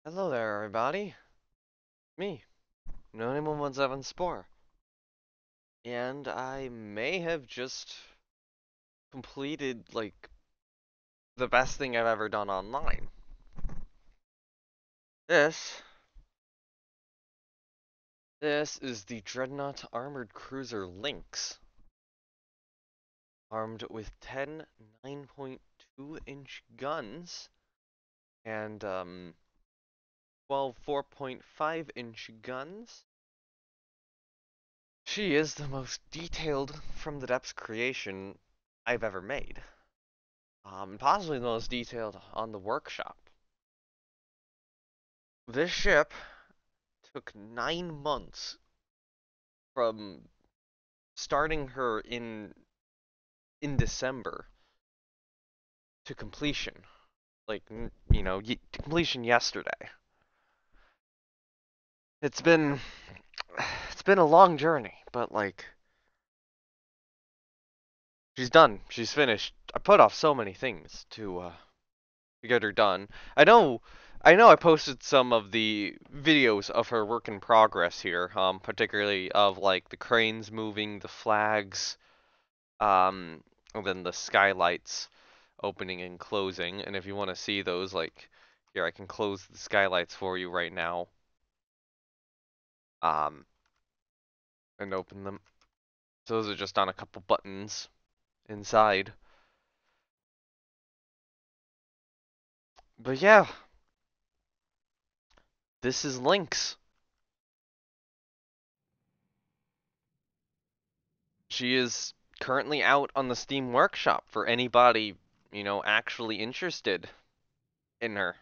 Hello there, everybody. Me, No Name 117 Spore. And I may have just completed, like, the best thing I've ever done online. This, this is the Dreadnought Armored Cruiser Lynx, armed with 10 9.2-inch guns and, 12 4.5-inch guns. She is the most detailed from the depths creation I've ever made. Possibly the most detailed on the workshop. This ship took 9 months from starting her in December to completion. Like, to completion yesterday. It's been it's been a long journey, but like she's done. She's finished. I put off so many things to get her done. I know I posted some of the videos of her work in progress here, particularly of like the cranes moving, the flags, and then the skylights opening and closing. And if you want to see those, like here, I can close the skylights for you right now, um, and open them. So those are just on a couple buttons inside. But yeah, this is Lynx. She is currently out on the Steam Workshop for anybody, actually interested in her.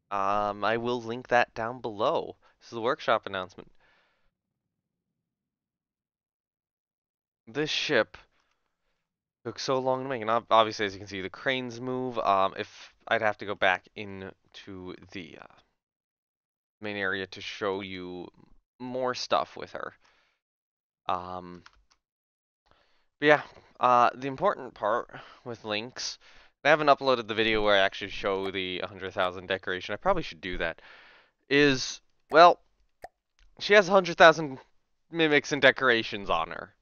I will link that down below. This is the workshop announcement. This ship took so long to make, and obviously, as you can see, the cranes move. If I'd have to go back into the main area to show you more stuff with her. Um, but yeah, the important part with Lynx, I haven't uploaded the video where I actually show the 100,000 decoration. I probably should do that. Is, well, she has 100,000 mimics and decorations on her,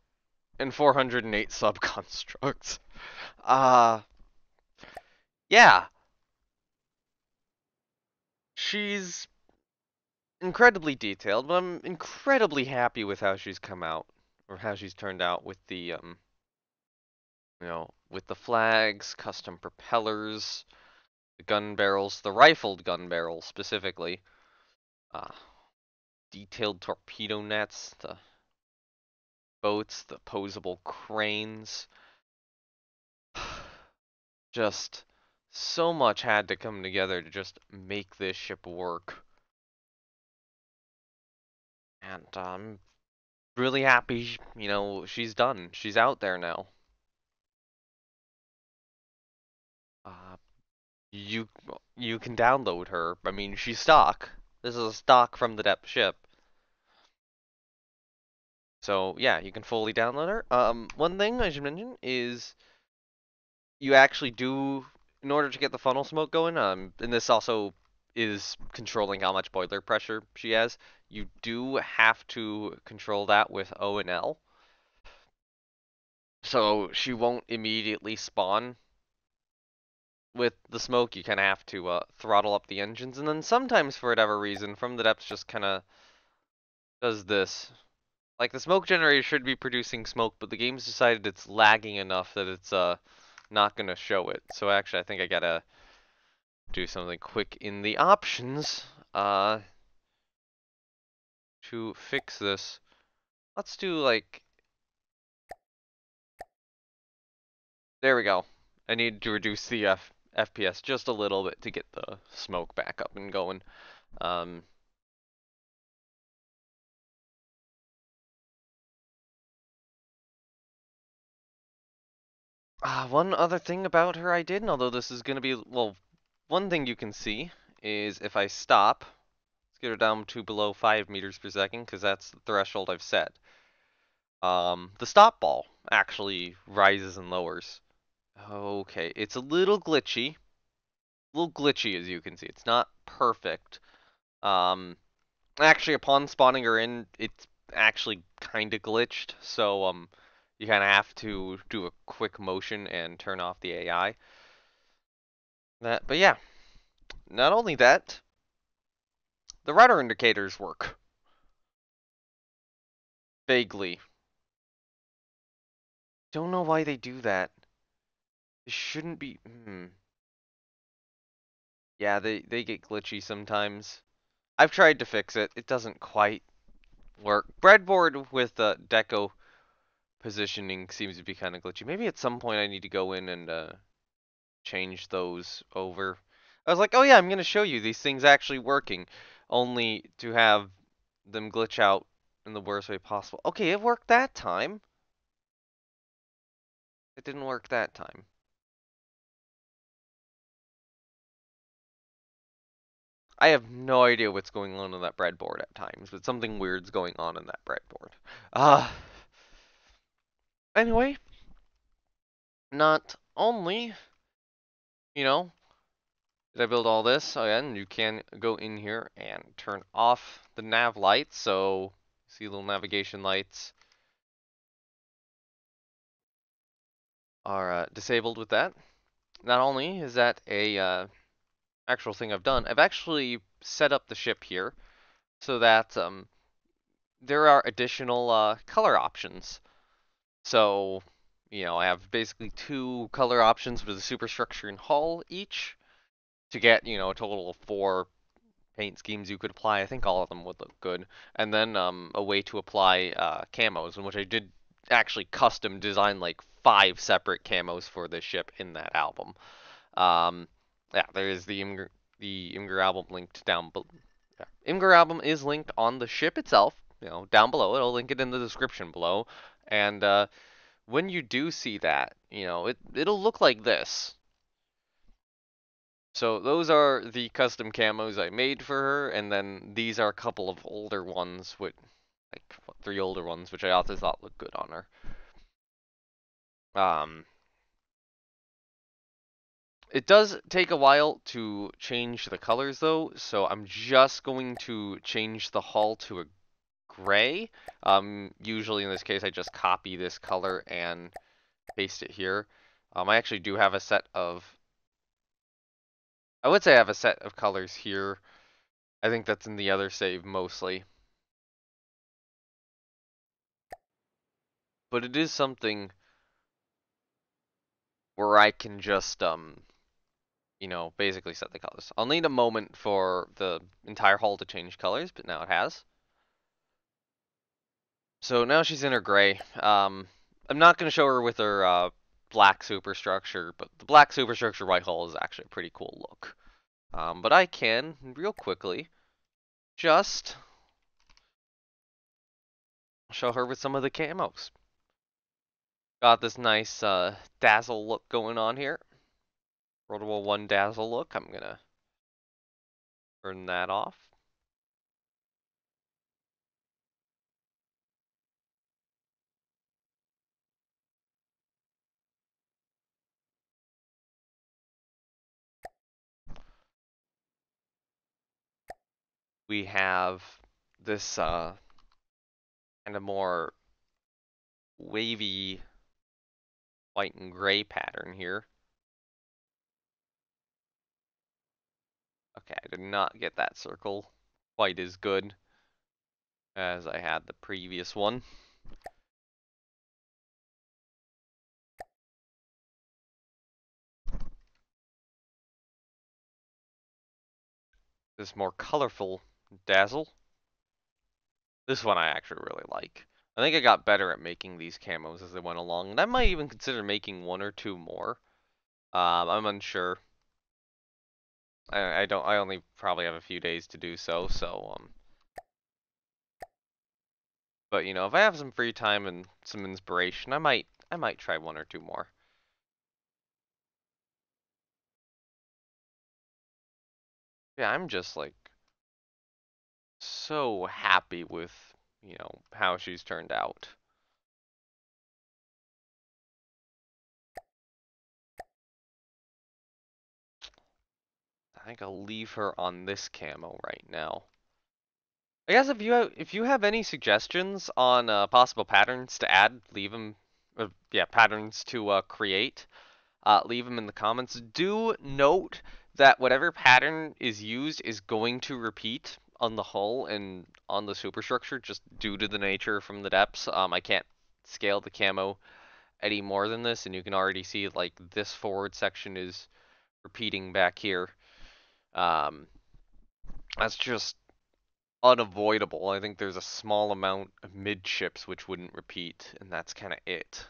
and 408 sub-constructs. Uh, yeah, she's incredibly detailed, but I'm incredibly happy with how she's come out, or how she's turned out with the, with the flags, custom propellers, the gun barrels, the rifled gun barrels specifically, uh, detailed torpedo nets, the boats, the posable cranes. Just so much had to come together to just make this ship work. And I'm really happy, she's done. She's out there now. Uh, you you can download her. I mean, she's stock. This is a stock from the depth ship. So yeah, you can fully download her. One thing I should mention is you actually do, in order to get the funnel smoke going, and this also is controlling how much boiler pressure she has, you do have to control that with O and L. So she won't immediately spawn with the smoke. You kind of have to throttle up the engines, and then sometimes for whatever reason, from the depths just kind of does this. Like the smoke generator should be producing smoke, but the game's decided it's lagging enough that it's not gonna show it. So actually, I think I gotta do something quick in the options to fix this. Let's do like, there we go. I need to reduce the FPS just a little bit to get the smoke back up and going. Um, One other thing about her I did, and although this is gonna be, well, one thing you can see is if I stop, let's get her down to below 5 meters per second, because that's the threshold I've set. The stop ball actually rises and lowers. Okay, it's a little glitchy as you can see. It's not perfect, Um, Actually, upon spawning her in, it's actually kind of glitched, so you kind of have to do a quick motion and turn off the AI. But yeah, not only that, the rudder indicators work vaguely. Don't know why they do that. It shouldn't be. Yeah, they get glitchy sometimes. I've tried to fix it. It doesn't quite work. Breadboard with Deco positioning seems to be kind of glitchy. Maybe at some point I need to go in and change those over. I was like, oh yeah, I'm gonna show you these things actually working, only to have them glitch out in the worst way possible. Okay, it worked that time. It didn't work that time. I have no idea what's going on in that breadboard at times, but something weird's going on in that breadboard. Anyway, not only, you know, did I build all this? Oh yeah, and you can go in here and turn off the nav lights, so see little navigation lights are disabled with that. Not only is that a actual thing I've done, I've actually set up the ship here so that there are additional color options. So, I have basically two color options for the superstructure and hull each to get, a total of four paint schemes you could apply. I think all of them would look good. And then a way to apply camos, in which I did actually custom design like 5 separate camos for this ship in that album. Um, yeah, there is the Imgur album linked down below. Yeah. Imgur album is linked on the ship itself, down below. It'll link it in the description below. And when you do see that, it'll look like this. So those are the custom camos I made for her, and then these are a couple of older ones, with like 3 older ones, which I also thought looked good on her. Um, it does take a while to change the colors though, so I'm just going to change the hull to a gray. Usually in this case, I just copy this color and paste it here. I actually do have a set of, I would say I have a set of colors here. I think that's in the other save mostly. But it is something where I can just, basically set the colors. I'll need a moment for the entire hull to change colors, but now it has. So now she's in her gray. I'm not going to show her with her black superstructure, but the black superstructure white hull is actually a pretty cool look. But I can, real quickly, just show her with some of the camos. Got this nice dazzle look going on here. World War One dazzle look. I'm going to turn that off. We have this kind of more wavy white and gray pattern here. Okay, I did not get that circle quite as good as I had the previous one. This more colorful dazzle. This one I actually really like. I think I got better at making these camos as I went along, and I might even consider making 1 or 2 more. I'm unsure. I don't. I only probably have a few days to do so. But if I have some free time and some inspiration, I might try 1 or 2 more. Yeah, I'm just like so happy with, how she's turned out. think I'll leave her on this camo right now. I guess if you have any suggestions on possible patterns to add, leave them. Yeah, patterns to create. Leave them in the comments. Do note that whatever pattern is used is going to repeat on the hull and on the superstructure, just due to the nature from the depths. I can't scale the camo any more than this, and you can already see like this forward section is repeating back here. Um, that's just unavoidable. I think there's a small amount of midships which wouldn't repeat, and that's kind of it.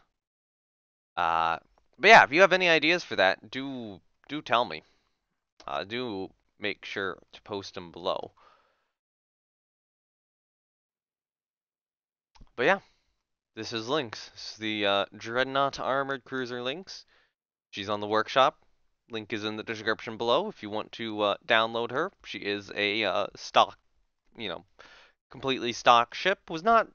Uh, but yeah, if you have any ideas for that, do tell me. Do make sure to post them below. But yeah, this is Lynx. This is the Dreadnought Armored Cruiser Lynx. She's on the workshop. Link is in the description below if you want to download her. She is a stock, you know, completely stock ship. Was not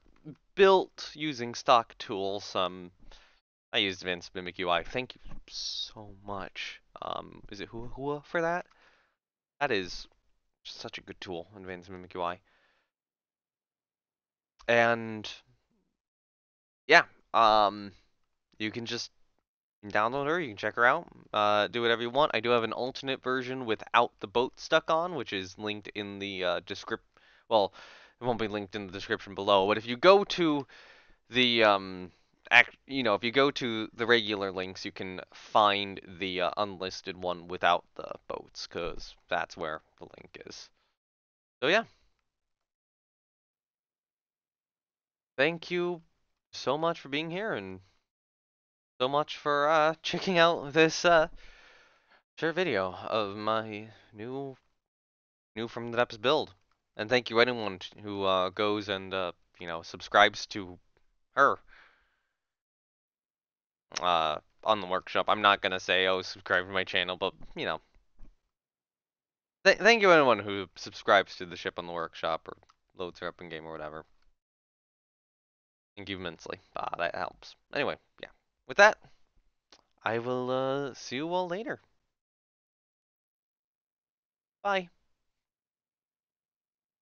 built using stock tools. I used Advanced Mimic UI. Thank you so much. Is it Hua for that? That is such a good tool, Advanced Mimic UI. And yeah, you can just download her. You can check her out. Do whatever you want. I do have an alternate version without the boat stuck on, which is linked in the description. Well, it won't be linked in the description below. But if you go to the if you go to the regular links, you can find the unlisted one without the boats, because that's where the link is. So yeah, thank you so much for being here, and so much for checking out this short video of my new from the depths build. And thank you anyone who goes and subscribes to her on the workshop. I'm not gonna say, oh, subscribe to my channel, but thank you anyone who subscribes to the ship on the workshop or loads her up in game or whatever. Thank you immensely. That helps. Anyway, yeah. With that, I will see you all later. Bye.